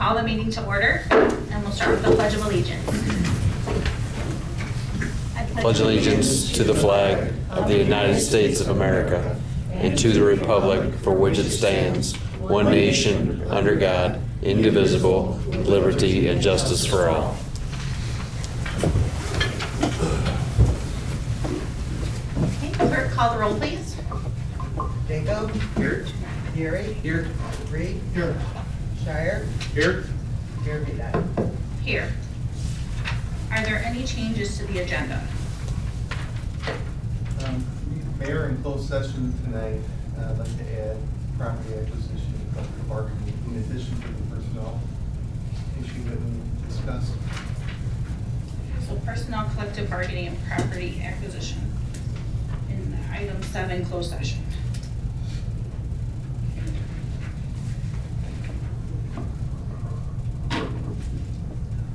call the meeting to order, and we'll start with the Pledge of Allegiance. I Pledge allegiance to the flag of the United States of America and to the republic for which it stands, one nation, under God, indivisible, with liberty and justice for all. Okay, clerk, call the roll, please. Jacob? Here. Gary? Here. Reed? Here. Shire? Here. Jeremy Dye. Here. Are there any changes to the agenda? Mayor, in closed session tonight, I'd like to add property acquisition and collective bargaining in addition to the personnel issue that we discussed. So personnel, collective bargaining, and property acquisition in item 7, closed session.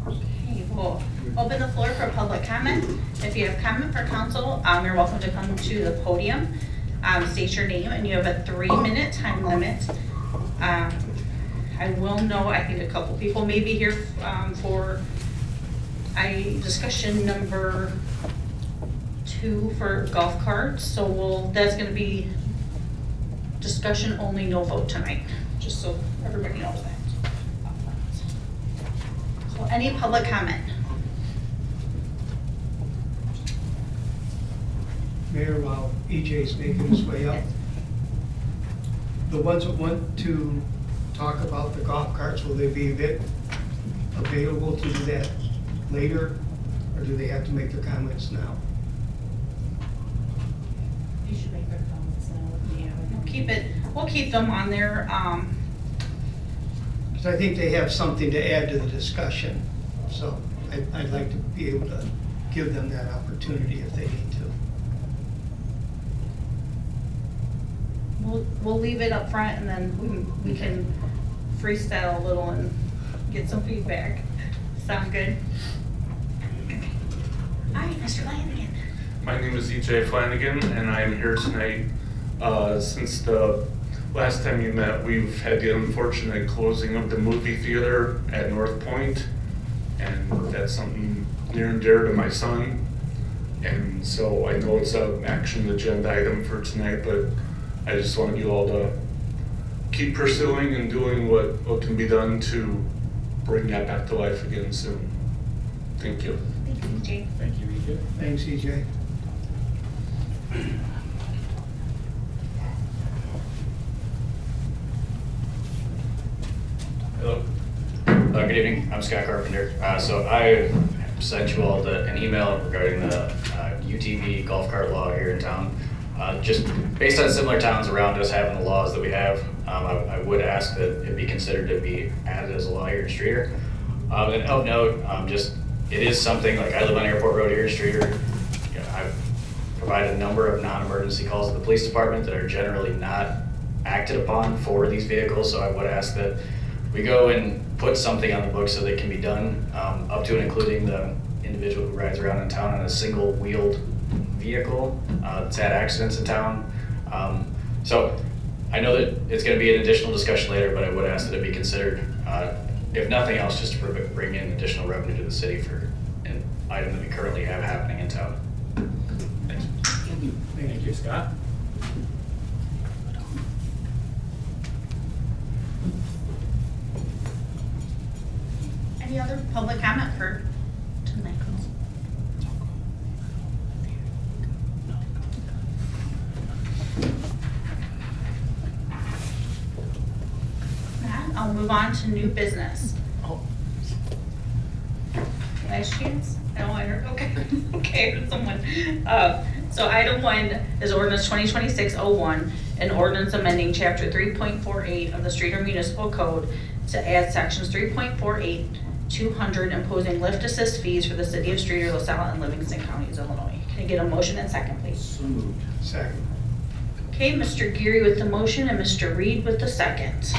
Okay, we'll open the floor for public comment. If you have comment for council, you're welcome to come to the podium, state your name, and you have a 3-minute time limit. I will know, I think a couple people may be here for discussion number 2 for golf carts. So that's gonna be discussion only, no vote tonight, just so everybody knows that. So any public comment? Mayor, while EJ's making his way up, the ones that want to talk about the golf carts, will they be available to do that later? Or do they have to make their comments now? You should make their comments now. We'll keep them on there. Because I think they have something to add to the discussion. So I'd like to be able to give them that opportunity if they need to. We'll leave it up front, and then we can freestyle a little and get some feedback. Sound good? Hi, Mr. Flanagan. My name is EJ Flanagan, and I am here tonight. Since the last time you met, we've had the unfortunate closing of the movie theater at North Point, and that's something near and dear to my son. And so I know it's an action agenda item for tonight, but I just want you all to keep pursuing and doing what can be done to bring that back to life again soon. Thank you. Thanks, EJ. Thank you, EJ. Thanks, EJ. Hello. Good evening. I'm Scott Carpenter. So I sent you all an email regarding the UTV golf cart law here in town. Just based on similar towns around us having the laws that we have, I would ask that it be considered to be added as a law here in Streator. And of note, it is something, like I live on Airport Road here in Streator. You know, I've provided a number of non-emergency calls to the police department that are generally not acted upon for these vehicles. So I would ask that we go and put something on the books so they can be done, up to and including the individual who rides around in town on a single-wheeled vehicle that's had accidents in town. So I know that it's going to be an additional discussion later, but I would ask that it be considered, if nothing else, just to bring in additional revenue to the city for an item that we currently have happening in town. Thanks. Thank you, Scott. Any other public comment for tonight? Matt, I'll move on to new business. Last chance? No, I heard, okay. Okay, I heard someone. So item 1 is ordinance 2026-01, an ordinance amending chapter 3.48 of the Streator Municipal Code to add sections 3.48, 200, imposing lift assist fees for the city of Streator, LaSalle, and Livingston counties, Illinois. Can I get a motion and second, please? So moved. Second. Okay, Mr. Geary with the motion and Mr. Reed with the second.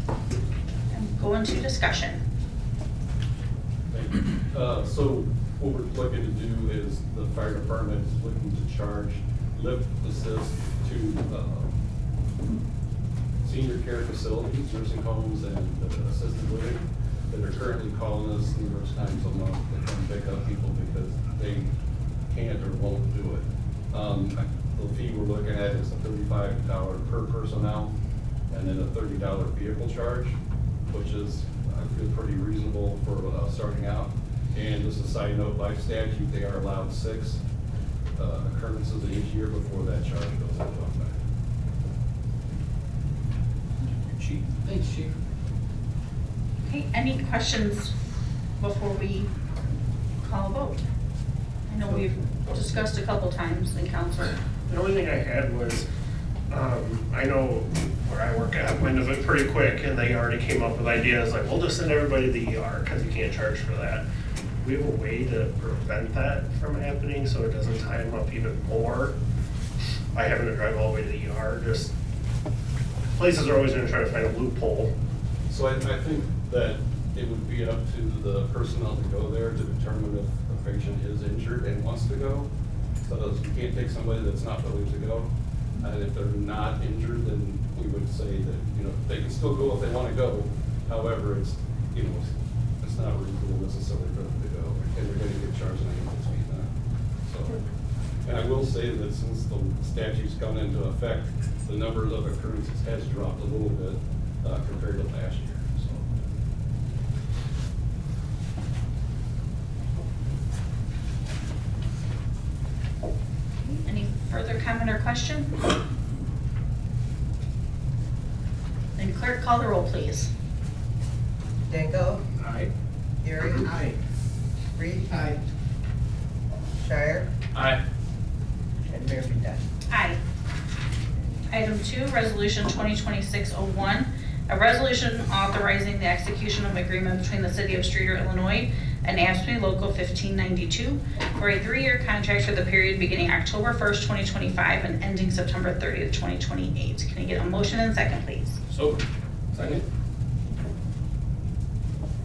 And go into discussion. Thank you. So what we're looking to do is the fire department is looking to charge lift assist to senior care facilities, nursing homes, and assisted living that are currently calling us numerous times a month to come pick up people because they can't or won't do it. The fee we're looking at is a $35 per personnel and then a $30 vehicle charge, which is, I feel, pretty reasonable for starting out. And just a side note, by statute, they are allowed 6 occurrences in each year before that charge goes into effect. Chief. Thanks, Chief. Okay, any questions before we call a vote? I know we've discussed a couple times in council. The only thing I had was, I know where I work at went of it pretty quick, and they already came up with ideas like, we'll just send everybody to the ER because you can't charge for that. We have a way to prevent that from happening so it doesn't tie them up even more by having to drive all the way to the ER. Just places are always going to try to find a loophole. So I think that it would be up to the personnel to go there to determine if a patient is injured and wants to go. So you can't take somebody that's not willing to go. And if they're not injured, then we would say that, they can still go if they want to go. However, it's not reasonable necessarily for them to go, and they're going to get charged an ambulance fee then. So, and I will say that since the statute's gone into effect, the number of occurrences has dropped a little bit compared to last year. Any further comment or question? Then clerk, call the roll, please. Danko, Aye. Gary. Aye. Reed. Aye. Shire. Aye. And Mayor Vidal. Aye. Item 2, Resolution 2026-01, a resolution authorizing the execution of agreement between the City of Streator, Illinois and AFSCME Local 1592 for a 3-year contract for the period beginning October 1st, 2025 and ending September 30th, 2028. Can I get a motion and second, please? So, second.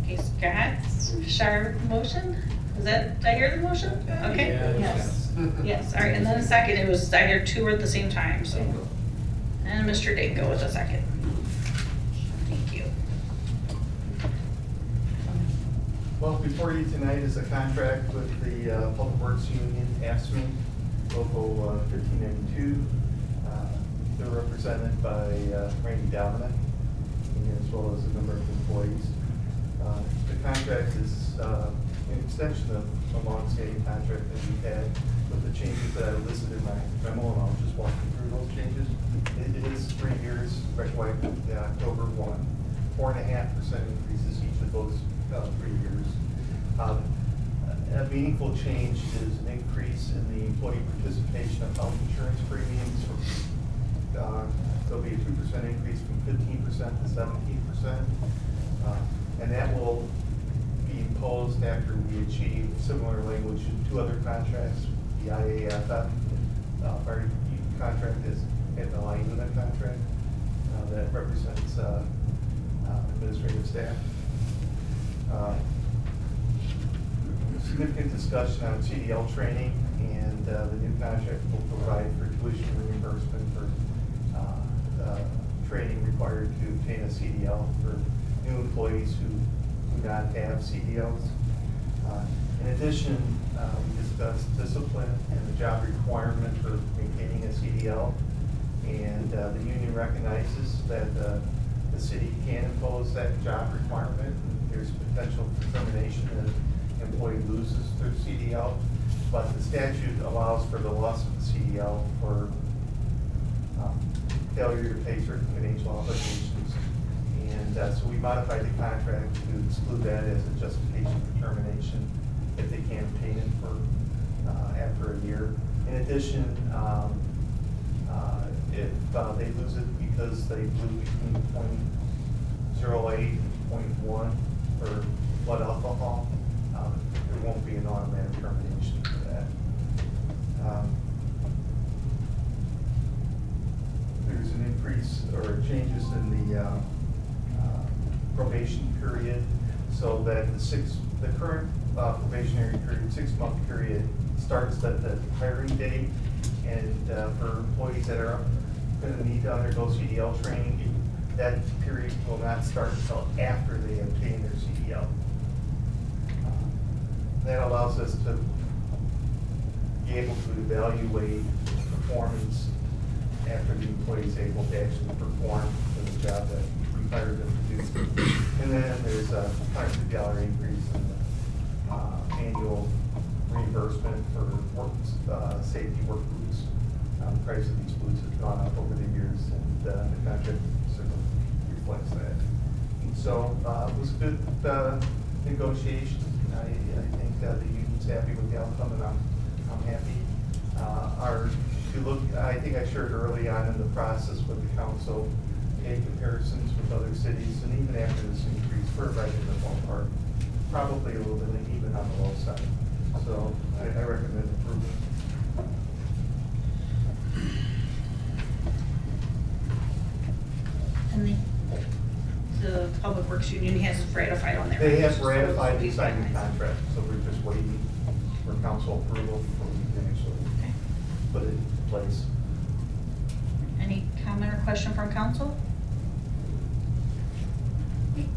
Okay, Scott, Shire, motion? Did I hear the motion? Okay. Yes. Yes, all right, and then a second, I heard 2 at the same time, so. And Mr. Danko with a second. Thank you. Well, before you tonight is a contract with the Public Works Union, AFSCME, Local 1592. They're represented by Randy Dominic, as well as a number of employees. The contract is an extension of a long-standing contract that we've had with the changes that I listed in my memo, and I'll just walk you through those changes. It is 3 years, retroactive to October 1, 4.5% increases each of those 3 years. A meaningful change is an increase in the employee participation of health insurance premiums. There'll be a 2% increase from 15% to 17%. And that will be imposed after we achieve similar language in 2 other contracts. The IAFF fire contract is at the line unit contract that represents administrative staff. Significant discussion on CDL training, and the new contract will provide for tuition reimbursement for training required to obtain a CDL for new employees who do not have CDLs. In addition, we discussed discipline and the job requirement for maintaining a CDL, and the union recognizes that the city can impose that job requirement. There's potential for termination if an employee loses their CDL, but the statute allows for the loss of the CDL for failure to pay certain financial obligations. And so we modified the contract to exclude that as a justification for termination if they can't obtain it for after a year. In addition, if they lose it because they blew between 0.08 and 0.1 for blood alcohol, there won't be an automatic termination for that. There's an increase or changes in the probation period, so that the current probationary period, 6-month period, starts at the hiring date, and for employees that are going to need to undergo CDL training, that period will not start until after they obtain their CDL. That allows us to be able to evaluate performance after the employee is able to actually perform the job that we hired them to do. And then there's a $150 increase in the annual reimbursement for work, safety work boots. The price of these boots has gone up over the years, and the contract certainly reflects that. And so it was a good negotiation. I think the union's happy with the outcome, and I'm happy. If you look, I think I shared early on in the process with the council, made comparisons with other cities, and even after this increase, we're right in the ballpark, probably a little bit even on the low side. So I recommend approval. And the Public Works Union has ratified on their. They have ratified and signed the contract, so we're just waiting for council approval before we can actually put it in place. Any comment or question from council?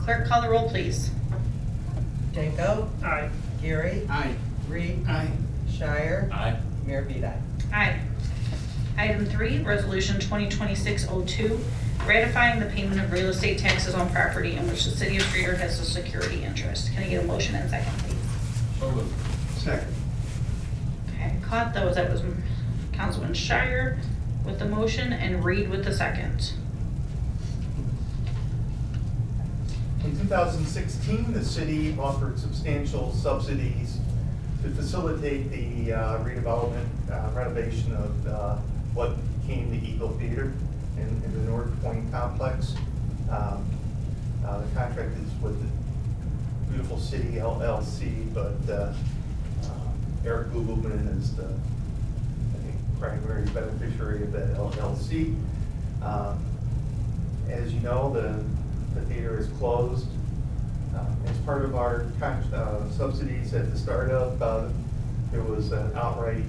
Clerk, call the roll, please. Danko, Aye. Gary, Aye. Reed, Aye. Shire, Aye. Mayor Beeline. Aye. Item 3, Resolution 2026-02, ratifying the payment of real estate taxes on property in which the city of Streator has a security interest. Can I get a motion and second, please? So moved. Second. Okay, caught those. That was Councilman Shire with the motion and Reed with the second. In 2016, the city offered substantial subsidies to facilitate the redevelopment, renovation of what became the Eagle Theater in the North Point complex. The contract is with the Beautiful City LLC, but Eric Googleman is the, I think, primary beneficiary of that LLC. As you know, the theater is closed. As part of our subsidies at the startup, there was an outright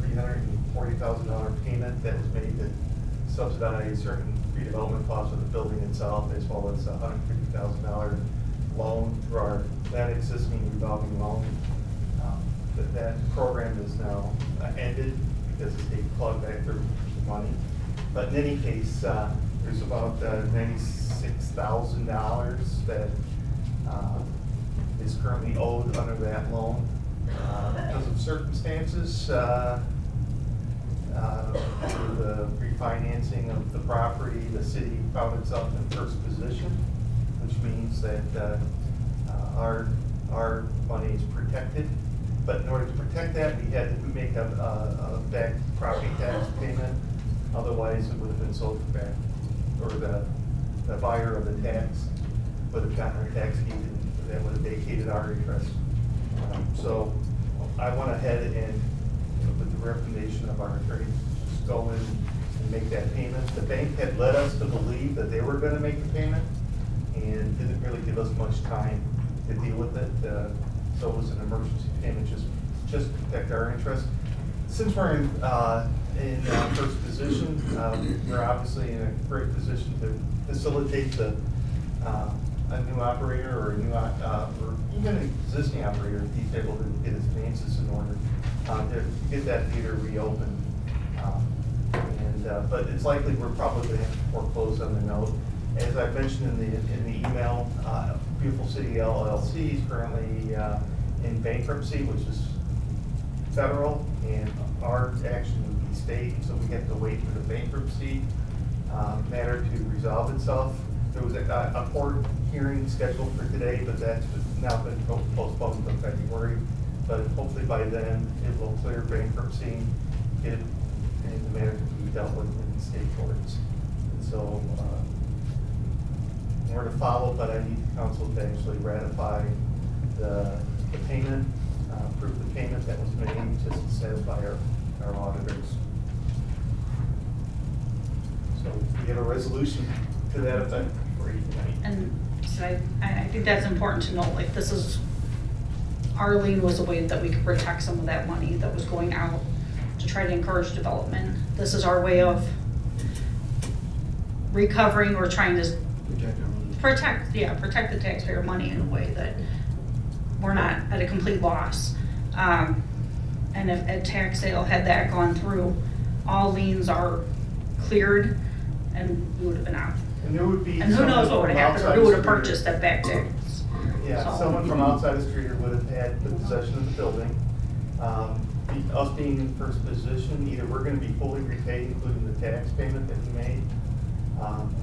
$340,000 payment that was made to subsidize certain redevelopment costs of the building itself, as well as a $150,000 loan through our then existing revolving loan. That program is now ended because the state plugged back their money. But in any case, there's about $96,000 that is currently owed under that loan. Because of circumstances, through the refinancing of the property, the city found itself in first position, which means that our money is protected. But in order to protect that, we had to make a back property tax payment. Otherwise, it would have been sold back, or the buyer of the tax would have gotten our tax deed, and that would have vacated our interest. So I went ahead and, with the recommendation of our attorney, just go in and make that payment. The bank had led us to believe that they were going to make the payment and didn't really give us much time to deal with it. So it was an emergency payment just to protect our interest. Since we're in first position, we're obviously in a great position to facilitate a new operator or a new or even an existing operator if he's able to get his finances in order to get that theater reopened. But it's likely we're probably going to have to foreclose on the note. As I mentioned in the email, Beautiful City LLC is currently in bankruptcy, which is federal, and our action would be state, so we have to wait for the bankruptcy matter to resolve itself. There was a court hearing scheduled for today, but that's now been postponed until February. But hopefully by then, it will clear bankruptcy, get the matter to be dealt with in state courts. And so, more to follow, but I need the council to actually ratify the payment, approve the payment that was made, just to satisfy our auditors. So we have a resolution to that effect for you tonight. And so I think that's important to note, like this is, our lien was a way that we could protect some of that money that was going out to try to encourage development. This is our way of recovering or trying to Protect our money. protect the taxpayer money in a way that we're not at a complete loss. And if a tax sale had that gone through, all liens are cleared and we would have been out. And there would be. And who knows what would have someone happened, or outside who would have Streator. purchased that back tax. Yeah, So- someone from outside of Streator would have had the possession of the building. Us being in first position, either we're gonna be fully repaid, including the tax payment that we made,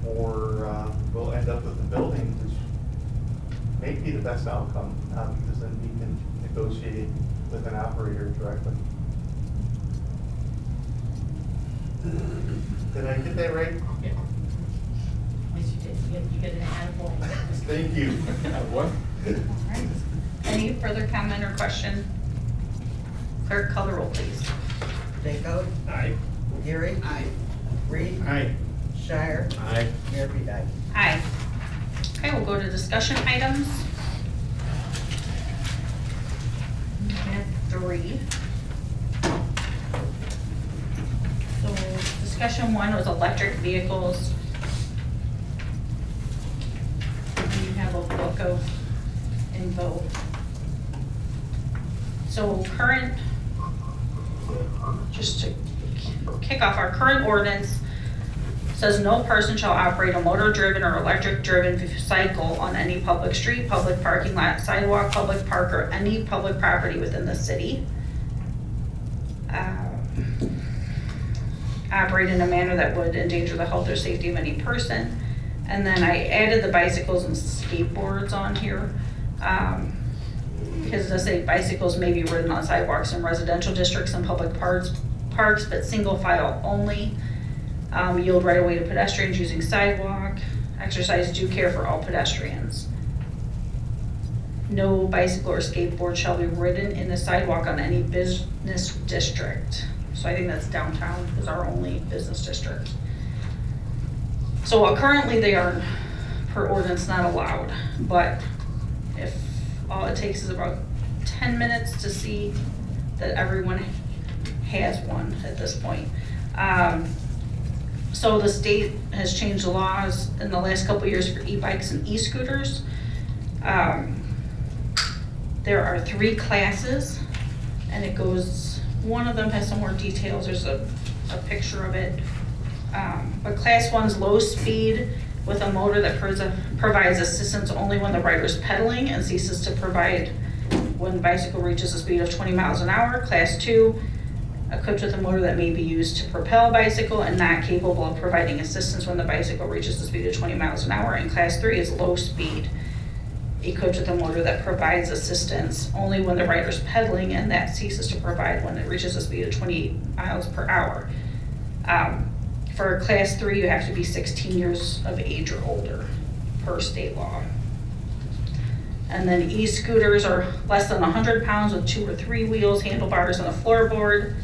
or we'll end up with the building, which may be the best outcome, because then we can negotiate with an operator directly. Did I get that right? Yes, you did. You get an attaboy. Thank you. What? Alright. Any further comment or question? Clerk, call the roll, please. Danko, Aye. Gary. Aye. Reed. Aye. Shire. Aye. Mayor Bedine. Aye. Okay, we'll go to discussion items. We have 3. So discussion 1 was electric vehicles. And you have a book of info. So current, just to kick off, our current ordinance says no person shall operate a motor-driven or electric-driven cycle on any public street, public parking lot, sidewalk, public park, or any public property within the city. Operate in a manner that would endanger the health or safety of any person. And then I added the bicycles and skateboards on here. Because it does say bicycles may be ridden on sidewalks in residential districts and public parks, but single file only. Yield right away to pedestrians using sidewalk. Exercise due care for all pedestrians. No bicycle or skateboard shall be ridden in the sidewalk on any business district. So I think that's downtown is our only business district. So currently they are per ordinance not allowed, but if all it takes is about 10 minutes to see that everyone has one at this point. So the state has changed the laws in the last couple of years for e-bikes and e-scooters. There are 3 classes, and it goes, one of them has some more details, there's a picture of it. But class 1's low speed with a motor that provides assistance only when the rider is pedaling and ceases to provide when the bicycle reaches a speed of 20 miles an hour. Class 2, equipped with a motor that may be used to propel a bicycle and not capable of providing assistance when the bicycle reaches the speed of 20 miles an hour. And class 3 is low speed, equipped with a motor that provides assistance only when the rider is pedaling and that ceases to provide when it reaches a speed of 20 miles per hour. For class 3, you have to be 16 years of age or older per state law. And then e-scooters are less than 100 pounds with 2 or 3 wheels, handlebars, and a floorboard.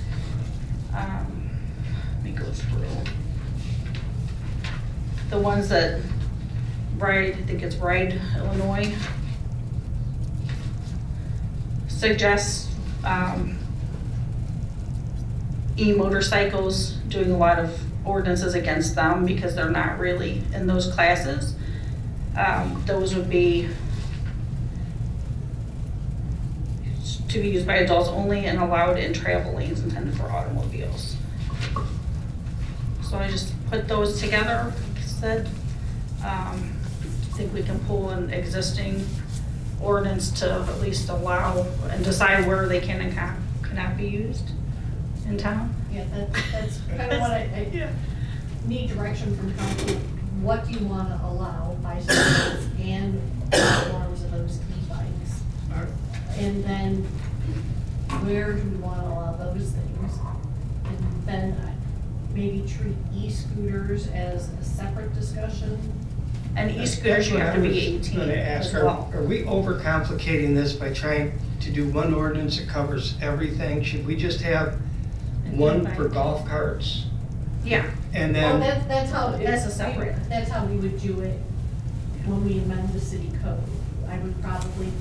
Let me go through. The ones that Ride, I think it's Ride, Illinois, suggests e-motorcycles, doing a lot of ordinances against them because they're not really in those classes. Those would be to be used by adults only and allowed in travel lanes intended for automobiles. So I just put those together, like I said. I think we can pull an existing ordinance to at least allow and decide where they can and cannot be used in town. Yeah, that's kind of what I need direction from council. What do you want to allow bicycles and forms of those e-bikes? And then where do we want to allow those things? And then maybe treat e-scooters as a separate discussion. And e-scooters, you have to be 18 Gonna ask, as well. are we overcomplicating this by trying to do one ordinance that covers everything? Should we just have one for golf carts? Yeah, And Well, then, that's how. That's a separate. That's how we would do it when we amend the city code. I would probably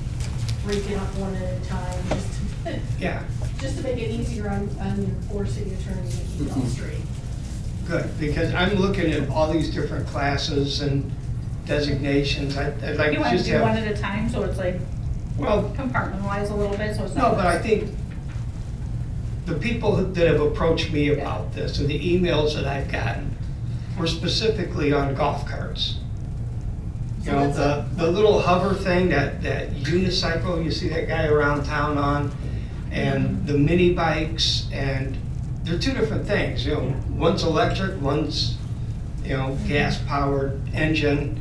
break it up one at a time, yeah, just to make it easier on your poor city attorney to keep it all straight. Good, because I'm looking at all these different classes and designations. I'd like You to want to just do one have, at a time, so it's like well, compartmentalized a little bit, so it's not. no, but I think the people that have approached me about this and the emails that I've gotten were specifically on golf carts. You know, the little hover thing, that unicycle, you see that guy around town on, and the mini bikes, and they're two different things, you know, one's electric, one's, you know, gas powered engine.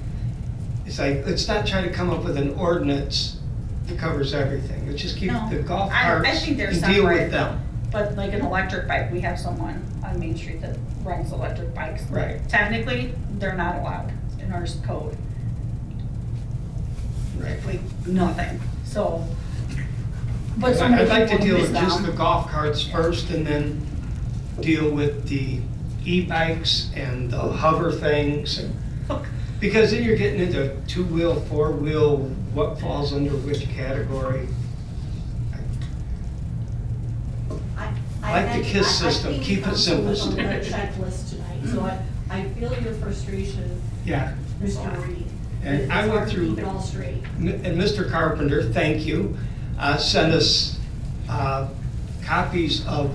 It's like, let's not try to come up with an ordinance that covers everything, let's just keep No. the golf I carts think they're and deal separate. with them. But like an electric bike, we have someone on Main Street that rents electric bikes. Right. Technically, they're not allowed in our code. Right. Like, nothing, so. But so many I'd like to people deal miss with just them. the golf carts first, and then deal with the e-bikes and the hover things. Because then you're getting into two-wheel, four-wheel, what falls under which category. I like the KISS system. Keep it simple. I think council was on a checklist tonight, so I feel your frustration, Yeah. Mr. Reed. And It's I went hard to through- keep it all straight. And Mr. Carpenter, thank you, sent us copies of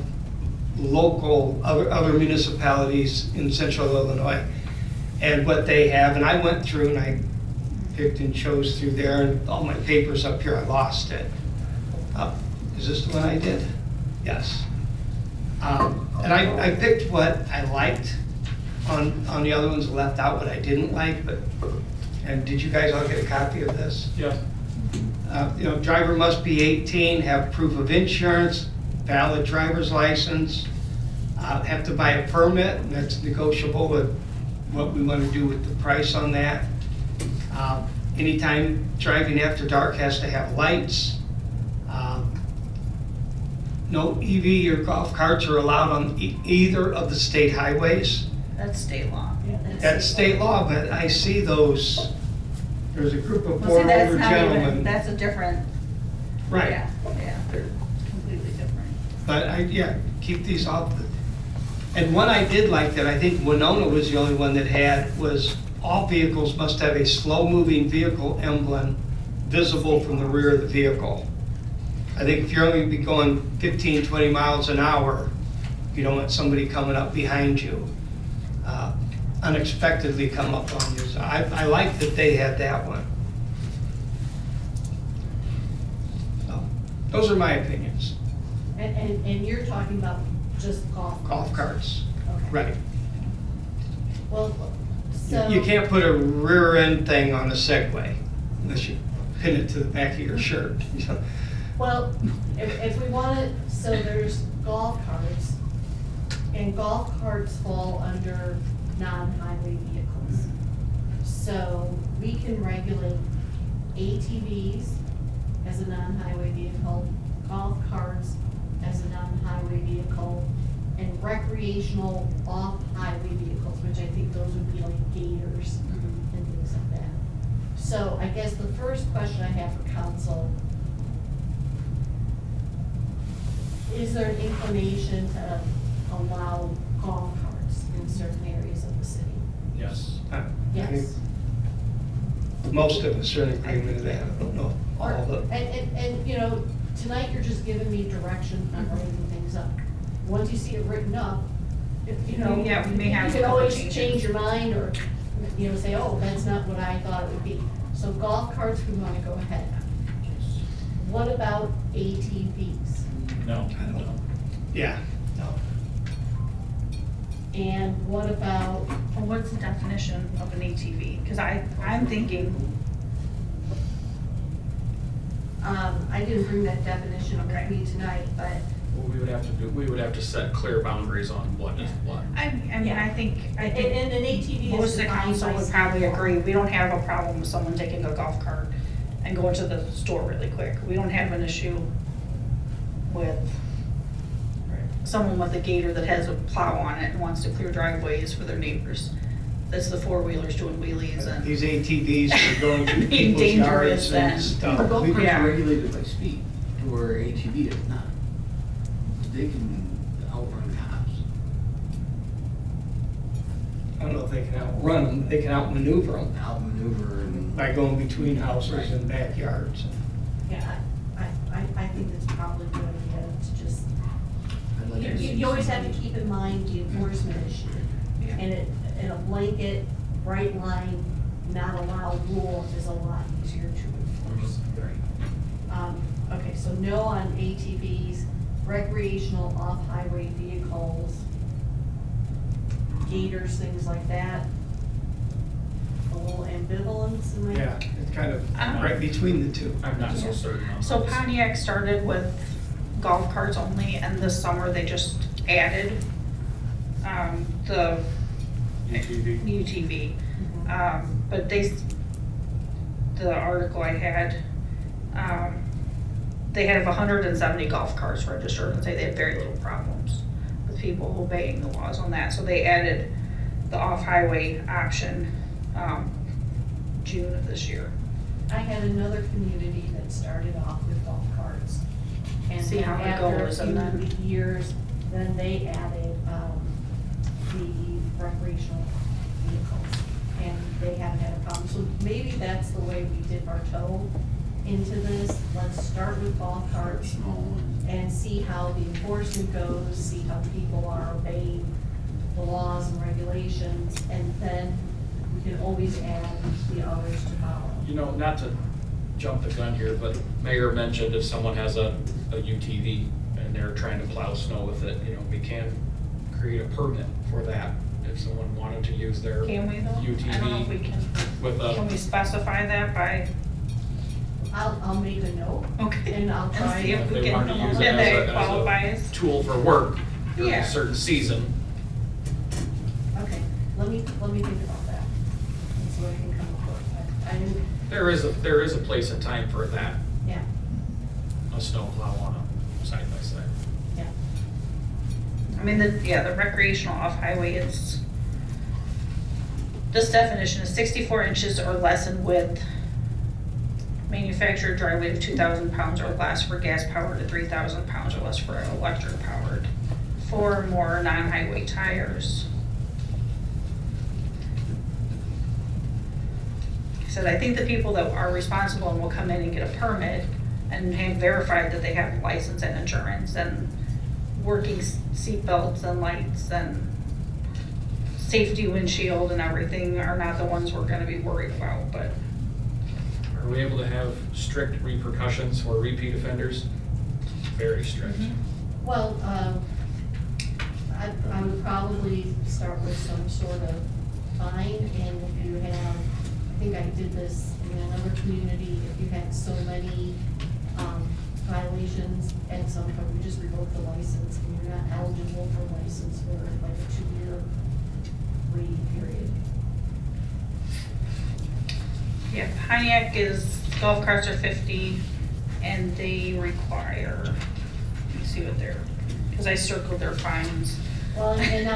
local, other municipalities in central Illinois and what they have. And I went through and I picked and chose through there, and all my papers up here, I lost it. Is this the one I did? Yes. And I picked what I liked on the other ones, left out what I didn't like, but, and did you guys all get a copy of this? Yes. You know, driver must be 18, have proof of insurance, valid driver's license, have to buy a permit, and that's negotiable with what we want to do with the price on that. Anytime driving after dark has to have lights. No EV or golf carts are allowed on either of the state highways. That's state law. That's state law, but I see those, there's a group of Well, see, four that's older not even, gentlemen. that's a different. Right. Yeah, they're completely different. But keep these off. And one I did like that I think Winona was the only one that had was all vehicles must have a slow-moving vehicle emblem visible from the rear of the vehicle. I think if you're only be going 15, 20 miles an hour, you don't want somebody coming up behind you, unexpectedly come up on you. So I like that they had that one. So, those are my opinions. And you're talking about just golf carts? Golf carts, Okay. right. Well, so. You can't put a rear end thing on a Segway unless you pin it to the back of your shirt. Well, if we want to, so there's golf carts, and golf carts fall under non-highway vehicles. So we can regulate ATVs as a non-highway vehicle, golf carts as a non-highway vehicle, and recreational off-highway vehicles, which I think those would be like gators and things like that. So I guess the first question I have for council, is there an inclination to allow golf carts in certain areas of the city? Yes. Yes. Most of us are in agreement with that. I don't know all of it. And, you know, tonight you're just giving me direction on writing things up. Once you see it written up, you know, Yeah, we may have you a can couple always changes. change your mind or, you know, say, oh, that's not what I thought it would be. So golf carts, we want to go ahead. What about ATVs? No. I don't know. Yeah, no. And what about, Well, what's the definition of an ATV? Because I'm thinking, I didn't bring that definition Okay. with me tonight, but Well, we would have to set clear boundaries on what is what. I mean, I think and an ATV is most of the defined council by would state probably law. agree. We don't have a problem with someone taking a golf cart and going to the store really quick. We don't have an issue with someone with a gator that has a plow on it and wants to clear driveways for their neighbors. That's the four-wheelers doing wheelies and. These ATVs are going through Being people's dangerous yards and and- stuff. Golf carts Yeah. are regulated by speed, where ATV is not. They can outrun cops. if they can outrun them, they can outmaneuver them Outmaneuver and. by going between houses and backyards. Yeah, I think it's probably a good idea to just, I'd like to see you always have something. to keep in mind the enforcement issue. And a blanket, bright line, not allowed rule is a lot easier to enforce. Okay, so no on ATVs, recreational off-highway vehicles, gators, things like that. A little ambivalence in my. Yeah, it's kind of right between the two. I'm not so certain on So those. Pontiac started with golf carts only, and this summer they just added the UTV. UTV. But the article I had, they have 170 golf carts registered and say they have very little problems with people obeying the laws on that. So they added the off-highway option June of this year. I had another community that started off with golf carts. And See then how it after goes, a and then- few years, then they added, the recreational vehicles. And they haven't had a problem. So maybe that's the way we dip our toe into this. Let's start with golf carts Small one. and see how the enforcement goes, see how people are obeying the laws and regulations, and then we can always add the others to follow. You know, not to jump the gun here, but Mayor mentioned if someone has a UTV and they're trying to plow snow with it, you know, we can create a permit for that. If someone wanted to use their Can we though? UTV I don't know if we can. with Can we a, specify that by? I'll make a note. Okay. And I'll try And see if if we they can, wanted to use it and they as qualify a as. tool for work during Yeah. a certain season. Okay, let me think about that. And see what I can come up with. I didn't, There is a place and time for that, yeah, a snow plow on a side by side. yeah. I mean, the recreational off-highway, this definition is 64 inches or less in width, manufactured driveway of 2,000 pounds or less for gas powered to 3,000 pounds or less for electric powered, 4 or more non-highway tires. I said, I think the people that are responsible and will come in and get a permit and have verified that they have license and insurance and working seat belts and lights and safety windshield and everything are not the ones we're gonna be worried about, but Are we able to have strict repercussions for repeat offenders? Very strict. Well, I would probably start with some sort of fine, and if you have, I think I did this in another community, if you had so many violations, at some point, we just revoke the license, and you're not eligible for license for like a 2-year waiting period. yeah, Pontiac golf carts are 50 and they require, let me see what because I circled their fines. Well, and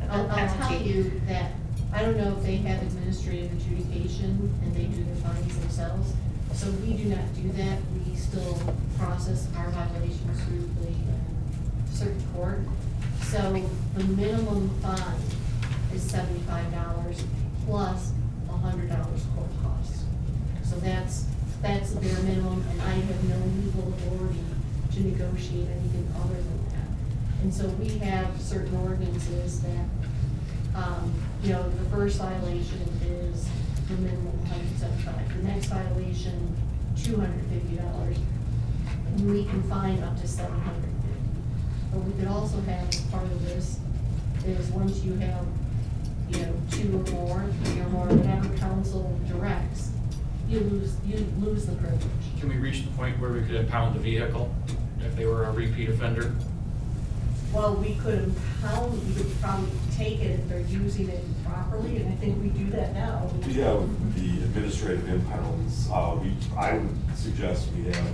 I'll tell Penalty. you that, I don't know if they have administrative adjudication and they do their fines themselves. So we do not do that. We still process our violations through the circuit court. So the minimum fine is $75 plus $100 court costs. So that's the bare minimum, and I have no legal authority to negotiate anything other than that. And so we have certain ordinances that, the first violation is the minimum $175. The next violation, $250, and we can fine up to $750. But we could also have, as part of this, is once you have, 2 or more, 3 or more, whatever council directs, you lose the privilege. Can we reach the point where we could impound the vehicle if they were a repeat offender? Well, we could probably take it if they're using it properly, and I think we do that now. Yeah, with the administrative impounds, I would suggest we have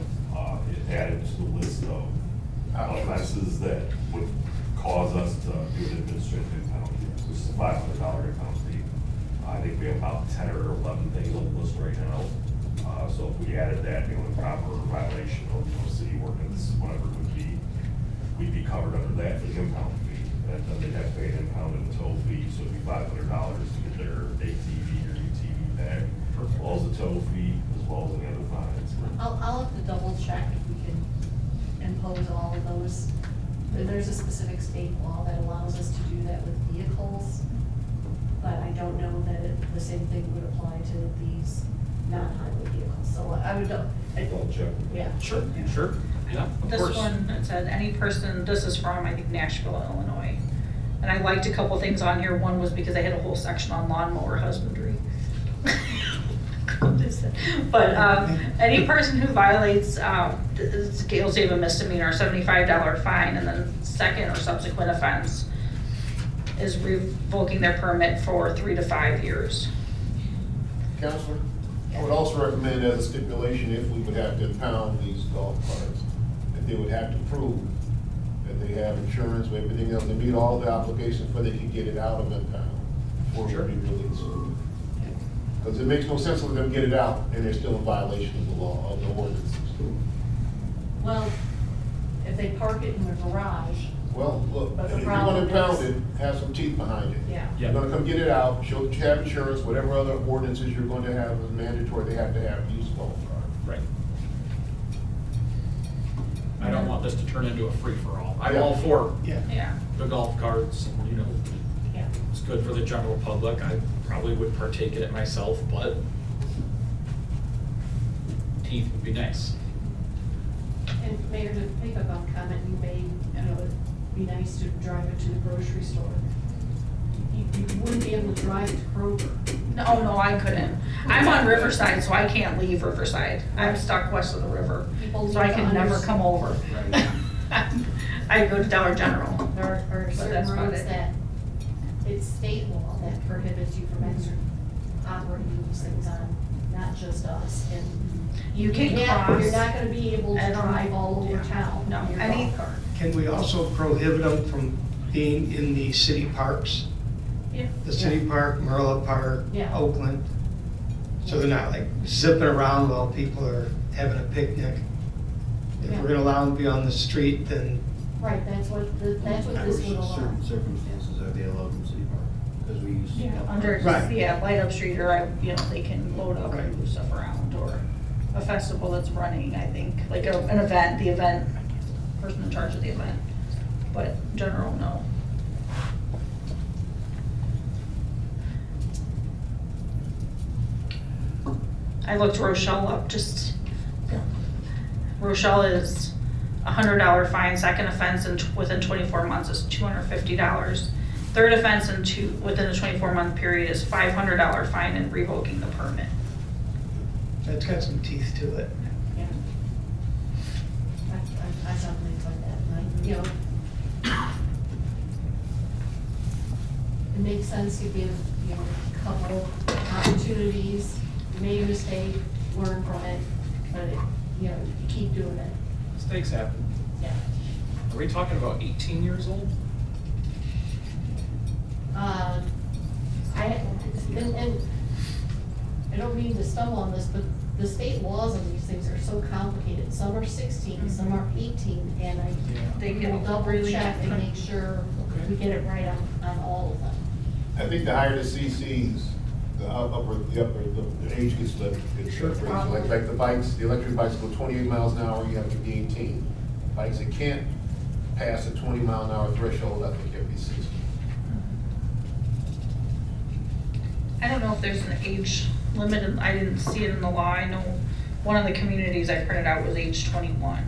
it added to the list of offenses that would cause us to do an administrative impound, which is a $500 impound fee. I think we have about 10 or 11 things on the list right now. So if we added that, improper violation of city ordinance, whatever it would be, we'd be covered under that for the impound fee. And then they'd have to pay an impound and tow fee, so it'd be $500 to get there's a specific state law that allows us to do that with vehicles, but I don't know that the same thing would apply to these non-highway vehicles, so I would, I'll check. yeah. Sure, sure, yeah, of This course. one, it said, any person, this is from, I think, Nashville, Illinois. And I liked a couple things on here. One was because they had a whole section on lawnmower husbandry. But any person who violates, is guilty of a misdemeanor, $75 fine, and then second or subsequent offense is revoking their permit for 3 to 5 years. Counselor, I would also recommend as a stipulation, if we would have to impound these golf carts, that they would have to prove that they have insurance or everything else, they meet all the obligations before they can get it out of impound, before it would be released. Because it makes no sense for them to get it out and they're still in violation of the law, of the ordinances. Well, if they park it in the garage, Well, look, But the if you're gonna problem impound is- it, have some teeth behind it. yeah. You're gonna come get it out, show that you have insurance, whatever other ordinances you're going to have is mandatory, they have to have use of golf cart. Right. I don't want this to turn into a free-for-all. I'm Yeah. all for Yeah. the golf carts, and, you know, Yeah. it's good for the general public. I probably would partake in it myself, but teeth would be nice. And Mayor, to pick up on a comment you made, you know, it'd be nice to drive it to the grocery store. You wouldn't be able to drive it to Kroger. No, I couldn't. I'm on Riverside, so I can't leave Riverside. I'm stuck west of the river, People so I need to can never understand- come over. I go to Dollar General. There are But that's certain about roads it. that, it's state law that prohibits you from operating these things on, not just us. And You can can't- cross. You're not gonna be able to and- drive all over yeah. town No, in your any- golf cart. Can we also prohibit them from being in the city parks? Yeah. The city park, Merla Park, Yeah. Oakland? So they're not like zipping around while people are having a picnic? If Yeah. we're gonna allow them to be on the street, then Right, that's what this would allow. Certain circumstances are they allowed in City Park? Because we use. Under, Right. yeah, light up Streator, they can load up and move stuff around, or a festival that's running, I think, like an event, the event, person in charge of the event, but general, no. I looked Rochelle up, Rochelle is $100 fine, second offense within 24 months is $250. Third offense within a 24-month period is $500 fine and revoking the permit. that's got some teeth to it. Yeah. I saw things like that, and I, you know, it makes sense to give, you know, a couple opportunities, you made a mistake, learn from it, but it, you know, you keep doing it, Mistakes happen. yeah. Are we talking about 18 years old? And I don't mean to stumble on this, but the state laws on these things are so complicated. Some are 16, some are 18, and They we get will double really check and different. make sure Okay. we get it right on all of them. I think the higher the CCs, the age gets raised. Like the bikes, the electric bikes go 28 miles an hour, you have to be 18. Bikes that can't pass a 20-mile-an-hour threshold, I think you have to be 16. I don't know if there's an age limit, and I didn't see it in the law. I know one of the communities I printed out was age 21.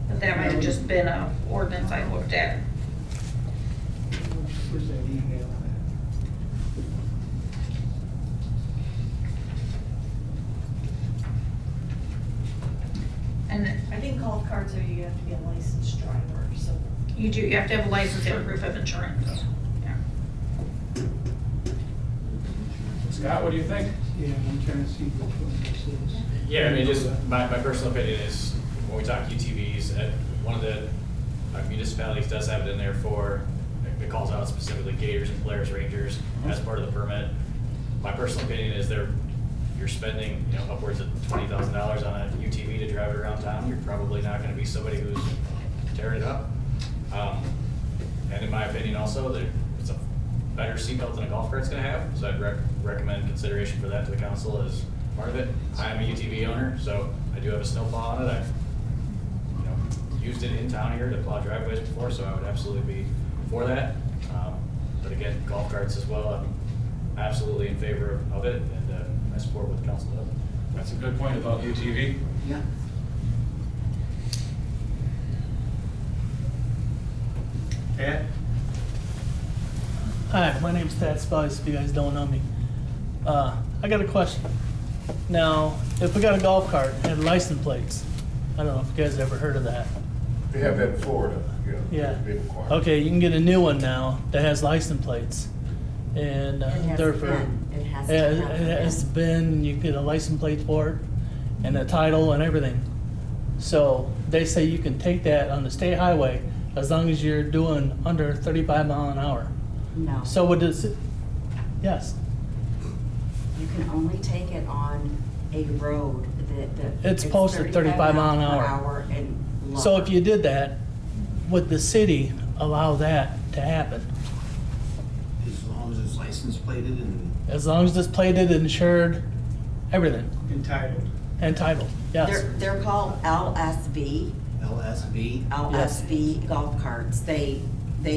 But that might have just been a ordinance I looked at. Where's that email And I think golf carts are, you have to be a licensed driver, so. you have to have a license and proof of insurance. Yeah. Scott, what do you think? Yeah, I'm trying to see which one this is. Yeah, I mean, just my personal opinion is, when we talk UTVs, one of the municipalities does have it in there for, it calls out specifically Gators and Polaris Rangers as part of the permit. My personal opinion is you're spending, upwards of $20,000 on a UTV to drive it around town. You're probably not gonna be somebody who's tearing it up. And in my opinion also, it's a better seatbelt than a golf cart's gonna have, so I'd recommend consideration for that to the council as part of it. I am a UTV owner, so I do have a snowplow on it. used it in town here to plow driveways before, so I would absolutely be for that. But again, golf carts as well, I'm absolutely in favor of it, and I support what the council does. That's a good point about UTV. Yeah. Pat? Hi, my name's Thad Spice, if you guys don't know me. I got a question. Now, if we got a golf cart and license plates, I don't know if you guys ever heard of that. They have that in Florida, Yeah. They require. Okay, you can get a new one now that has license plates. And It has they're a for. VIN. It has to Yeah, have a it has VIN. been, you get a license plate for it and a title and everything. So they say you can take that on the state highway as long as you're doing under 35 mile an hour. No. So what is it? Yes. You can only take it on a road that. It's posted 35 mile an hour. And So lower. if you did that, would the city allow that to happen? As long as it's license plated and As long as it's plated, insured, everything, Entitled. and titled, yes. They're called LSV, LSB. LSV golf carts. They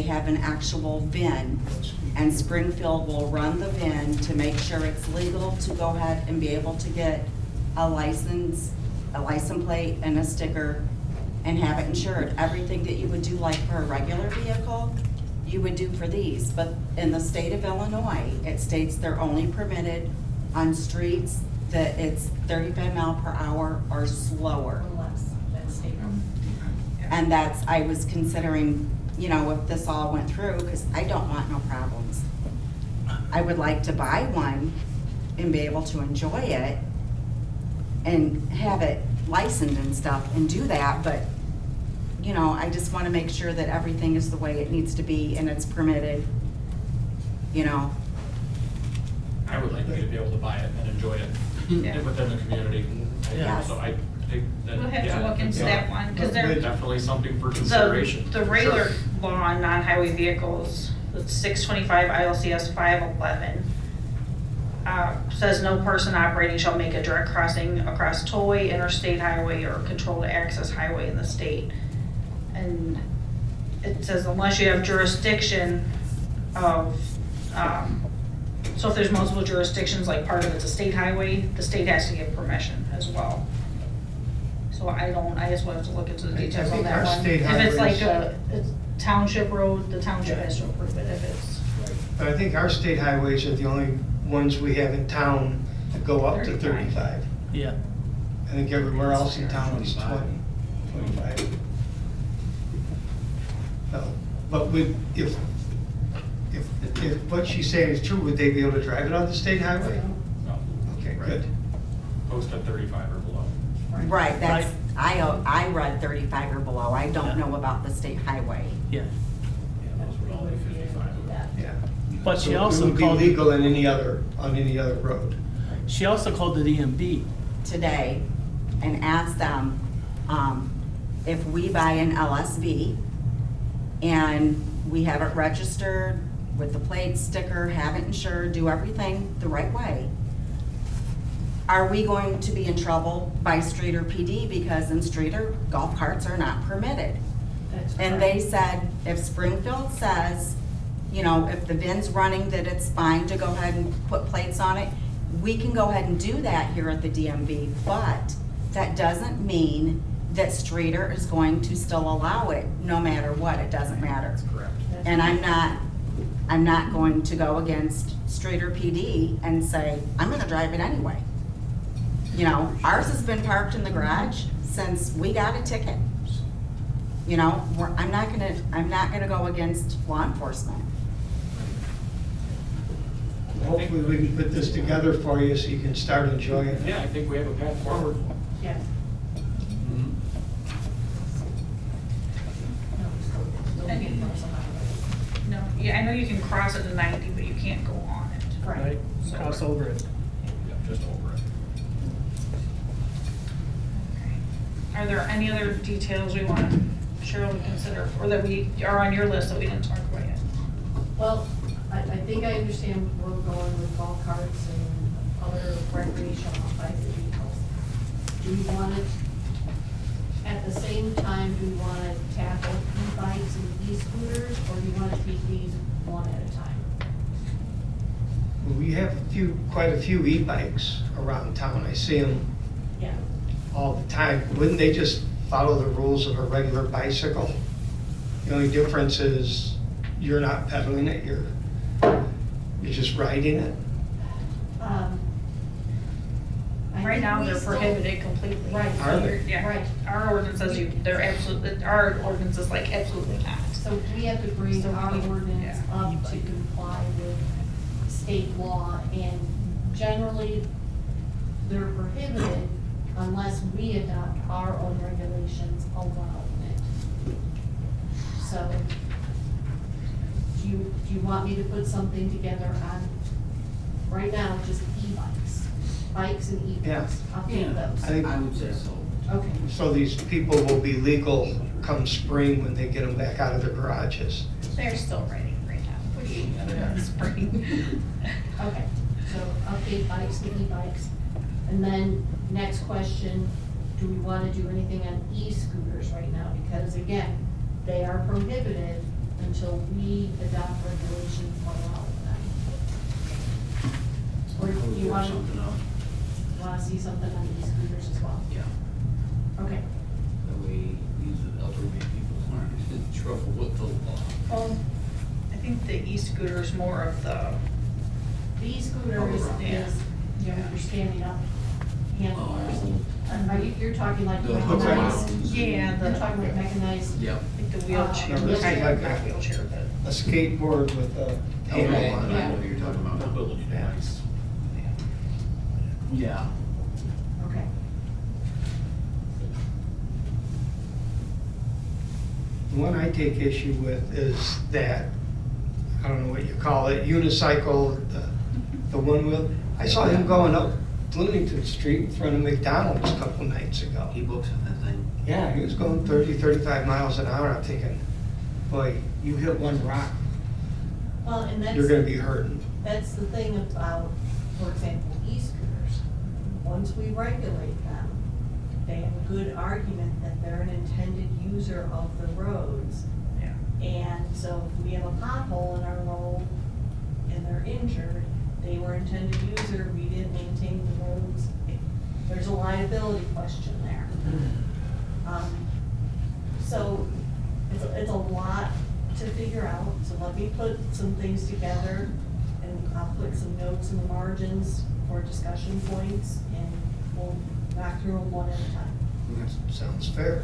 have an actual VIN, and Springfield will run the VIN to make sure it's legal to go ahead and be able to get a license plate and a sticker and have it insured. Everything that you would do like for a regular vehicle, you would do for these. But in the state of Illinois, it states they're only permitted on streets that it's 35 mile per hour or slower. Or less than state road. And that's, I was considering, you know, if this all went through, because I don't want no problems. I would like to buy one and be able to enjoy it and have it licensed and stuff and do that, but, you know, I just want to make sure that everything is the way it needs to be and it's permitted, you know. I would like you to be able to buy it and enjoy it Yeah. within the community. Yes. So I think that. We'll have to yeah, look into that one, because they're, Definitely something for consideration. the regular law on non-highway vehicles, it's 625 ILCS 511, says no person operating shall make a direct crossing across tollway, interstate highway, or controlled access highway in the state. And it says unless you have jurisdiction of, so if there's multiple jurisdictions, like part of it's a state highway, the state has to give permission as well. So I just will have to look into the I details on think that our one. state If it's like highways- a township road, the township has to approve it. If it's But I think our state highways are the only ones we have in town that go up to 35. Yeah. I think everywhere else in town is 20, 25. But if what she's saying is true, would they be able to drive it on the state highway? No. Okay, Right. good. Posted 35 or below. Right, that's, Right. I read 35 or below. I don't Yeah. know about the state highway. Yeah. Yeah, those would all be 55. Yeah. But she So also it would be called, legal in on any other road. she also called the DMV. Today and ask them, if we buy an LSV and we have it registered with the plate, sticker, have it insured, do everything the right way, are we going to be in trouble by Streator PD? Because in Streator, golf carts are not permitted. That's And correct. they said, if Springfield says, you know, if the VIN's running, that it's fine to go ahead and put plates on it, we can go ahead and do that here at the DMV, but that doesn't mean that Streator is going to still allow it, no matter what, it doesn't matter. That's correct. And I'm not going to go against Streator PD and say, I'm gonna drive it anyway. You know, ours has been parked in the garage since we got a ticket. You know, I'm not gonna go against law enforcement. Hopefully we can put this together for you so you can start enjoying it. Yeah, I think we have a path forward. Yes. No, still getting close on that. no, yeah, I know you can cross it to 90, but you can't go on it. Right, So- cross over it. Yeah, just over it. Okay. Are there any other details we want Cheryl to consider, or that we are on your list that we didn't talk about yet? Well, I think I understand where we're going with golf carts and other recreational off-bike vehicles. Do you want it At the same time, do we want to tackle e-bikes and e-scooters, or do you want to take these one at a time? We have quite a few e-bikes around town. I see them Yeah. all the time. Wouldn't they just follow the rules of a regular bicycle? The only difference is you're not pedaling it, you're just riding it. I Right think now, we they're still- prohibited completely. Right. Are they? Yeah, Right. our ordinance says they're absolutely, our ordinance is like absolutely not. So we have to bring So we our need- ordinance yeah. up to comply with state law, and generally, they're prohibited unless we adopt our own regulations allowing it. So, do you want me to put something together on, right now, just e-bikes, bikes and e-bikes? I'll take those. I think I would say so. Okay. so these people will be legal come spring when they get them back out of their garages. They're still riding right now. What do you got in spring? Okay, so update bikes to e-bikes. And then, next question, do we want to do anything on e-scooters right now? Because again, they are prohibited until we adopt regulations allowing them. Or do you want Something out. to see something on e-scooters as well? Yeah. Okay. That way these elderly people aren't in trouble with the law. Well, I think the e-scooter's more of the, The e-scooter is, Yeah. you know, you're standing up handlebars. Oh. Are you, you're talking like The mechanized? hook-arounds. yeah, You're the, talking like mechanized? Yep. like the wheelchair, This is kind like of, not a- wheelchair, but. A skateboard with a handle Okay, on I it. know what you're talking about. Mobility Yeah. device. Yeah. Okay. The one I take issue with is that, I don't know what you call it, unicycle, the one wheel. I saw him going up Bloomington Street in front of McDonald's a couple nights ago. He books on that thing. Yeah, he was going 30, 35 miles an hour. I'm thinking, boy, you hit one rock, Well, and you're gonna be hurting. that's the thing about, for example, e-scooters. Once we regulate them, they have a good argument that they're an intended user of the roads. Yeah. And so if we have a pothole in our road and they're injured, they were intended user, we didn't maintain the roads. There's a liability question there. So it's a lot to figure out, so let me put some things together and I'll put some notes in the margins for discussion points and we'll knock through them one at a time. That sounds fair.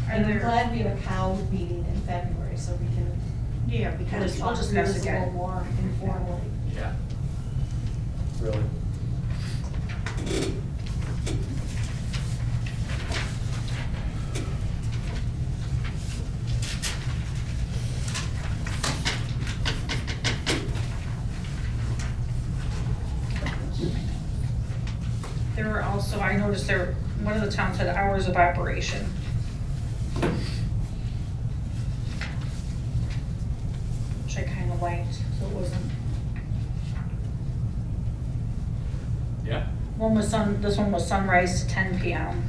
And I'm there- glad we have a cow meeting in February so we can Yeah, kind because of we'll talk through discuss this a little again. more informally. Yeah. Really? There were also, I noticed there, one of the towns had hours of operation. Which I kind of liked, so it wasn't, Yeah. this one was sunrise to 10 PM.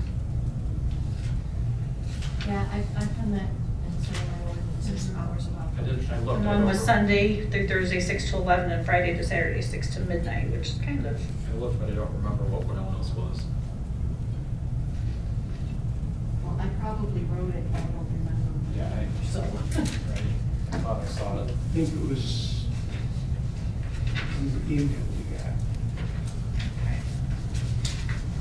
Yeah, I found that in some of my ordinances, hours of I operation. did, I looked And at it one was over. Sunday through Thursday, 6 to 11, and Friday to Saturday, 6 to midnight, which is kind of, I looked, but I don't remember what one else was. Well, I probably wrote it, but I don't remember. Yeah, So, I thought I saw it. I think it was in the email we got.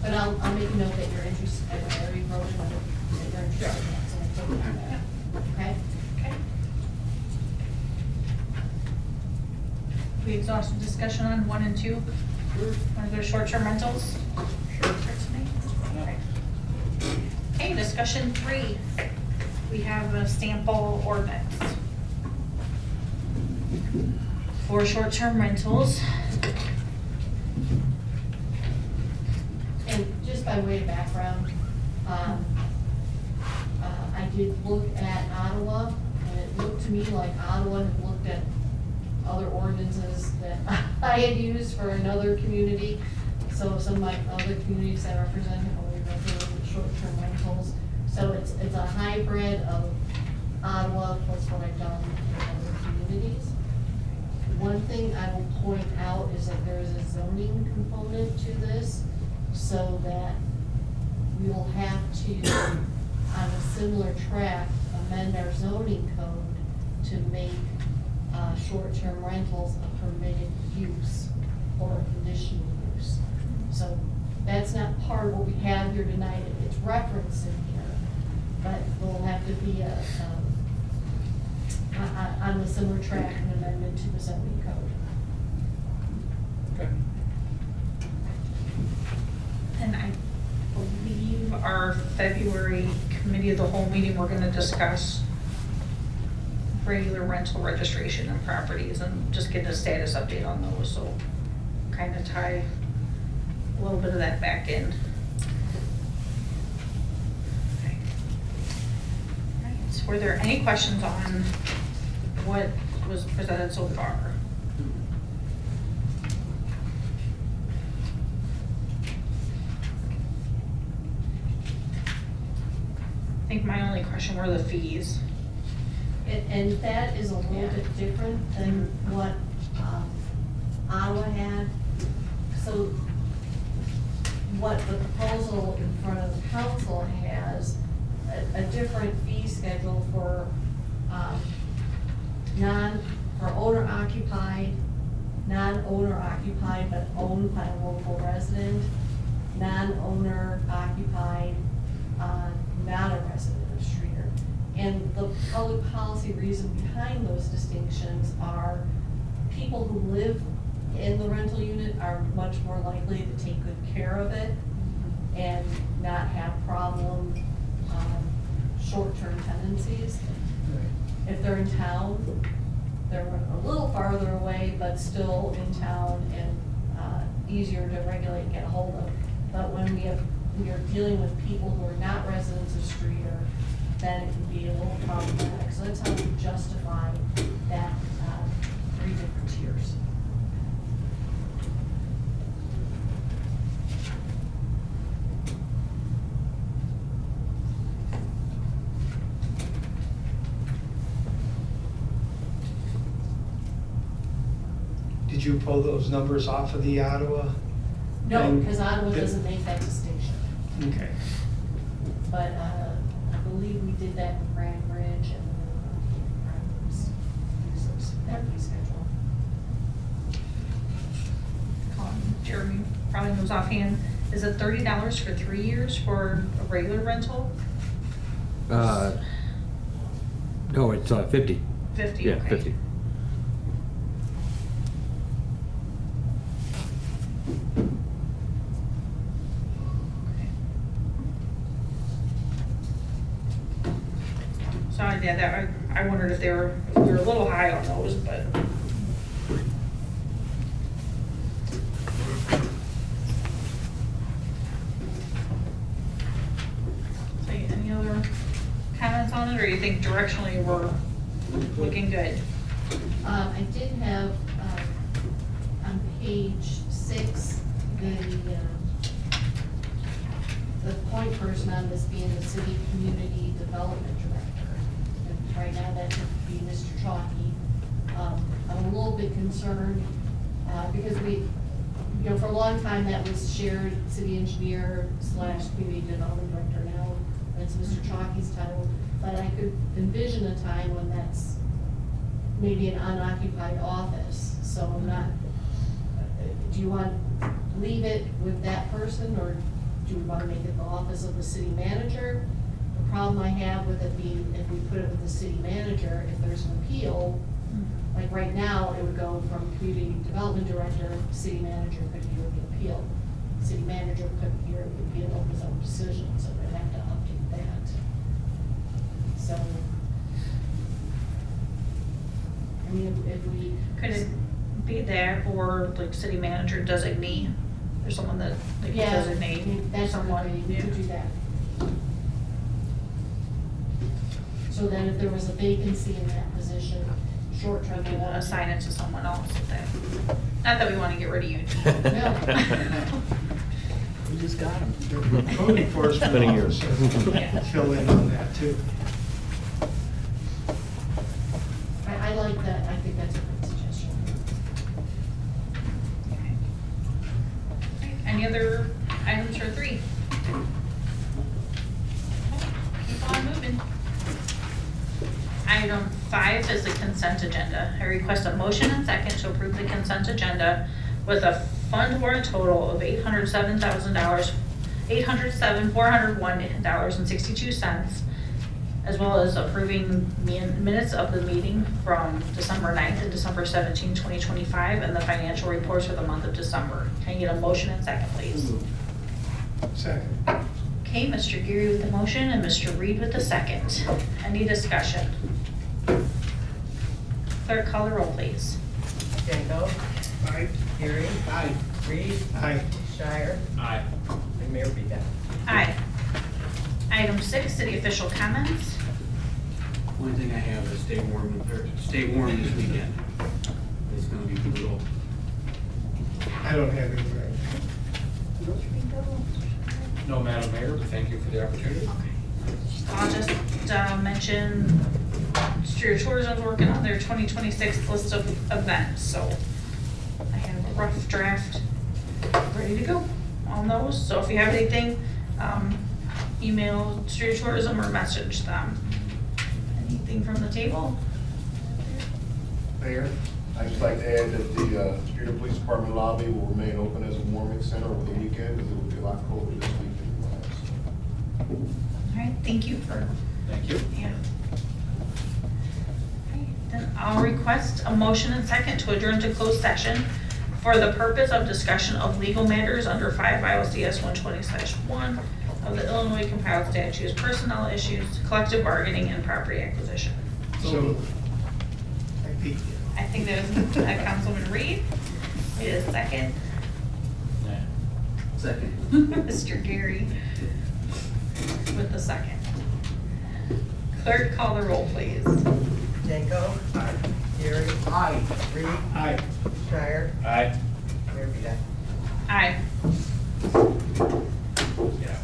but I'll make a note that you're interested, I already wrote it, that you're interested in that, so I'll put it on that. Okay? okay. We exhausted discussion on 1 and 2. Want to go to short-term rentals? Sure. Okay, discussion 3. We have a sample ordinance for short-term rentals. And just by way of background, I did look at Ottawa, and it looked to me like Ottawa had looked at other ordinances that I had used for another community. So some of my other communities I represent have only regulated short-term rentals. So it's a hybrid of Ottawa plus what I've done in other communities. One thing I will point out is that there is a zoning component to this, so that we will have to, on a similar track, amend our zoning code to make short-term rentals a permitted use or a conditional use. So that's not part of what we have here tonight. It's referenced in here, but we'll have to be on a similar track, an amendment to the zoning code. Okay. And I believe our February committee of the whole meeting, we're gonna discuss regular rental registration and properties and just get a status update on those, so kind of tie a little bit of that back in. Okay. Right. Were there any questions on what was presented so far? I think my only question were the fees. And that is a little bit different than what Ottawa had. So what the proposal in front of the council has, a different fee schedule for owner occupied, non-owner occupied but owned by a local resident, non-owner occupied, not a resident of Streator. And the public policy reason behind those distinctions are people who live in the rental unit are much more likely to take good care of it and not have problem short-term tenancies. If they're in town, they're a little farther away, but still in town and easier to regulate and get a hold of. But when we are dealing with people who are not residents of Streator, then it can be a little problematic. So that's how we justify that 3 different tiers. Did you pull those numbers off of the Ottawa? No, because Ottawa doesn't make that distinction. Okay. But I believe we did that in Grand Ridge and that fee schedule. Jeremy probably knows offhand, is it $30 for 3 years for a regular rental? No, it's 50. 50, Yeah, okay. 50. So yeah, that I wondered if we were a little high on those, but. So any other comments on it, or you think directionally we're looking good? I did have on page 6 the point person on this being the city community development director. And right now that would be Mr. Chalky. I'm a little bit concerned because for a long time that was shared city engineer / community development director. Now that's Mr. Chalky's title, but I could envision a time when that's maybe an unoccupied office. So I'm not, do you want to leave it with that person, or do we want to make it the office of the city manager? The problem I have with it being, if we put it with the city manager, if there's an appeal, like right now, it would go from community development director, city manager could hear the appeal. City manager couldn't hear the appeal of his own decision, so they'd have to update that. So, I mean, if we. Could it be that, or like city manager designee, or someone that they could Yeah, designate that's someone? one way we could do that. So then if there was a vacancy in that position, short-term we can warranty. assign it to someone else. Not that we want to get rid of you. We just got them. The code enforcement Spinning yours. officer Yeah. fill in on that too. I like that, I think that's a good suggestion. Any other items for 3? Keep on moving. Item 5 is the consent agenda. I request a motion and second to approve the consent agenda with a fund warrant total of $807,401.62, as well as approving minutes of the meeting from December 9th and December 17, 2025, and the financial reports for the month of December. Can I get a motion and second, please? Second. Okay, Mr. Geary with the motion and Mr. Reed with the second. Any discussion? Clerk, call the roll, please. Danko, Aye. Gary. Aye. Reed. Aye. Shire. Aye. And Mayor Beat. Aye. Item 6, city official comments. One thing I have is stay warm this weekend. It's gonna be brutal. I don't have any right. No, Madam Mayor, but thank you for the opportunity. I'll just mention Streator Tourism's working on their 2026 list of events, so I have a rough draft ready to go on those. So if you have anything, email Streator Tourism or message them. Anything from the table? Mayor, I'd just like to add that the Streator Police Department lobby will remain open as a warming center over the weekend, because it will be a lot colder this week than last. All right, thank you for, Thank you. yeah. Okay, then I'll request a motion and second to adjourn to closed session for the purpose of discussion of legal matters under 5 ILCS 120/1 of the Illinois compiled statutes, personnel issues, collective bargaining, and property acquisition. So, I beat you. I think that was Councilman Reed. It is second. Second. Mr. Gary with the second. Clerk, call the roll, please. Danko. Aye. Gary. Aye. Reed. Aye. Shire. Aye. Mayor Beat. Aye. Yeah.